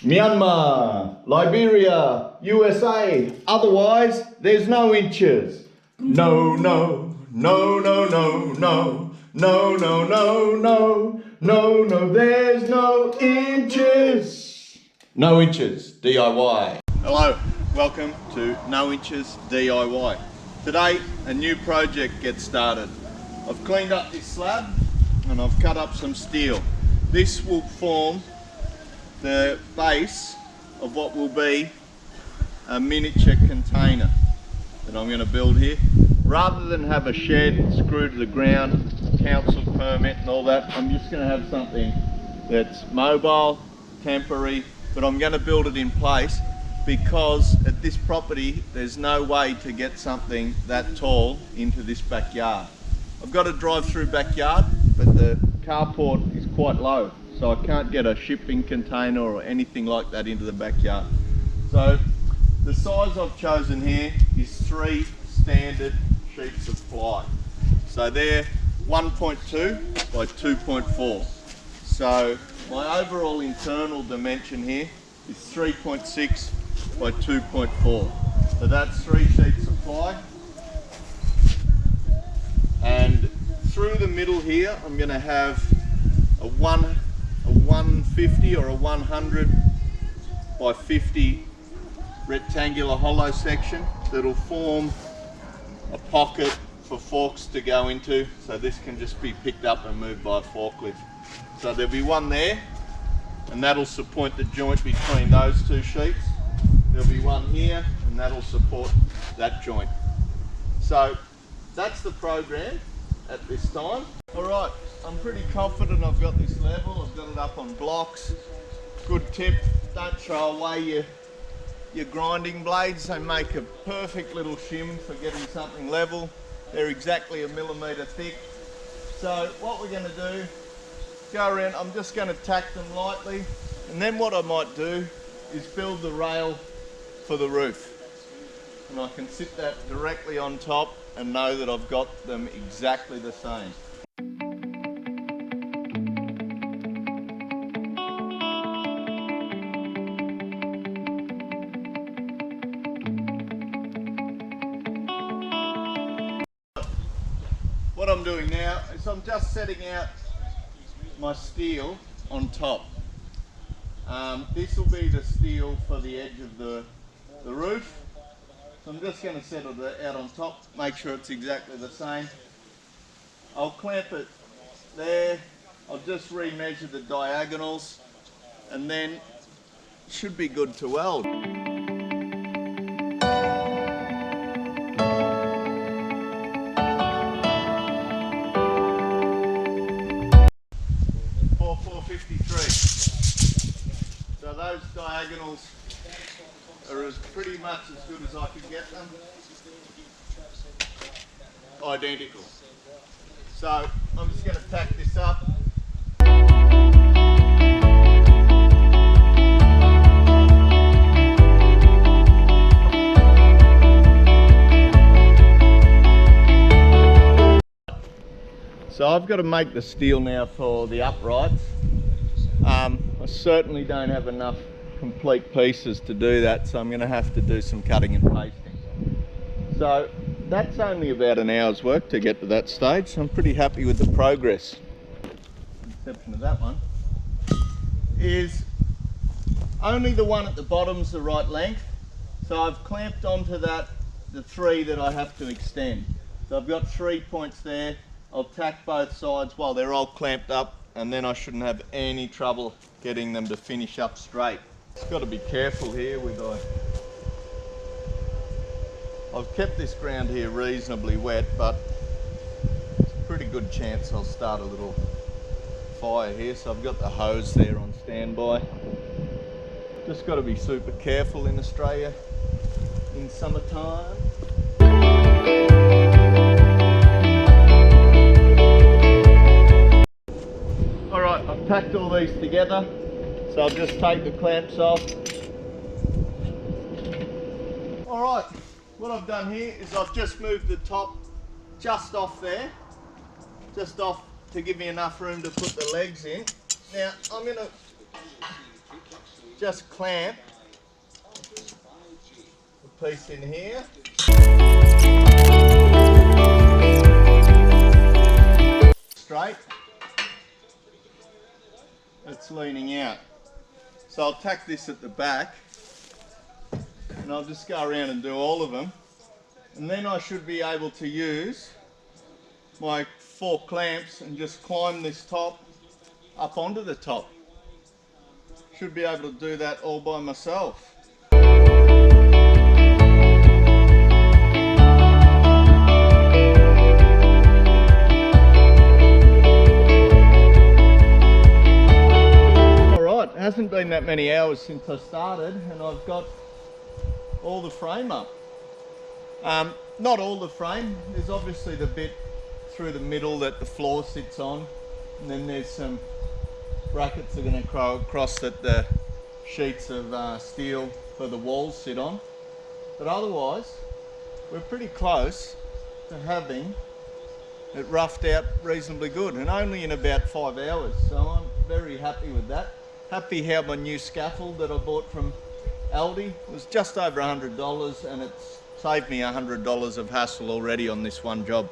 Myanmar, Liberia, USA. Otherwise, there's no inches. No, no, no, no, no, no, no, no, no, no, no, no, there's no inches. No Inches DIY. Hello, welcome to No Inches DIY. Today, a new project gets started. I've cleaned up this slab and I've cut up some steel. This will form the base of what will be a miniature container that I'm going to build here. Rather than have a shed screwed to the ground, council permit and all that, I'm just going to have something that's mobile, temporary, but I'm going to build it in place because at this property there's no way to get something that tall into this backyard. I've got a drive-through backyard, but the carport is quite low, so I can't get a shipping container or anything like that into the backyard. So the size I've chosen here is 3 standard sheets of ply. So they're 1.2 by 2.4. So my overall internal dimension here is 3.6 by 2.4. So that's 3 sheets of ply. And through the middle here, I'm going to have a 150 or a 100 by 50 rectangular hollow section that'll form a pocket for forks to go into, so this can just be picked up and moved by a forklift. So there'll be one there, and that'll support the joint between those 2 sheets. There'll be one here, and that'll support that joint. So that's the program at this time. Alright, I'm pretty confident I've got this level. I've got it up on blocks. Good tip, don't throw away your grinding blades. They make a perfect little shim for getting something level. They're exactly 1 millimetre thick. So what we're going to do, go around, I'm just going to tack them lightly, and then what I might do is build the rail for the roof. And I can sit that directly on top and know that I've got them exactly the same. What I'm doing now is I'm just setting out my steel on top. This will be the steel for the edge of the roof. So I'm just going to set it out on top, make sure it's exactly the same. I'll clamp it there. I'll just remeasure the diagonals, and then it should be good to weld. 453. So those diagonals are pretty much as good as I could get them. Identical. So I'm just going to tack this up. So I've got to make the steel now for the uprights. I certainly don't have enough complete pieces to do that, so I'm going to have to do some cutting and pasting. So that's only about an hour's work to get to that stage, so I'm pretty happy with the progress. The exception of that one is only the one at the bottom's the right length, so I've clamped onto that the 3 that I have to extend. So I've got 3 points there. I'll tack both sides while they're all clamped up, and then I shouldn't have any trouble getting them to finish up straight. Just got to be careful here with I've kept this ground here reasonably wet, but it's a pretty good chance I'll start a little fire here, so I've got the hose there on standby. Just got to be super careful in Australia in summertime. Alright, I've tacked all these together, so I'll just take the clamps off. Alright, what I've done here is I've just moved the top just off there, just off to give me enough room to put the legs in. Now I'm going to just clamp the piece in here. Straight. It's leaning out. So I'll tack this at the back and I'll just go around and do all of them. And then I should be able to use my 4 clamps and just climb this top up onto the top. Should be able to do that all by myself. Alright, it hasn't been that many hours since I started and I've got all the frame up. Not all the frame, there's obviously the bit through the middle that the floor sits on, and then there's some brackets that are going to go across that the sheets of steel for the walls sit on. But otherwise, we're pretty close to having it roughed out reasonably good, and only in about 5 hours, so I'm very happy with that. Happy how my new scaffold that I bought from Aldi was just over $100 and it's saved me $100 of hassle already on this one job.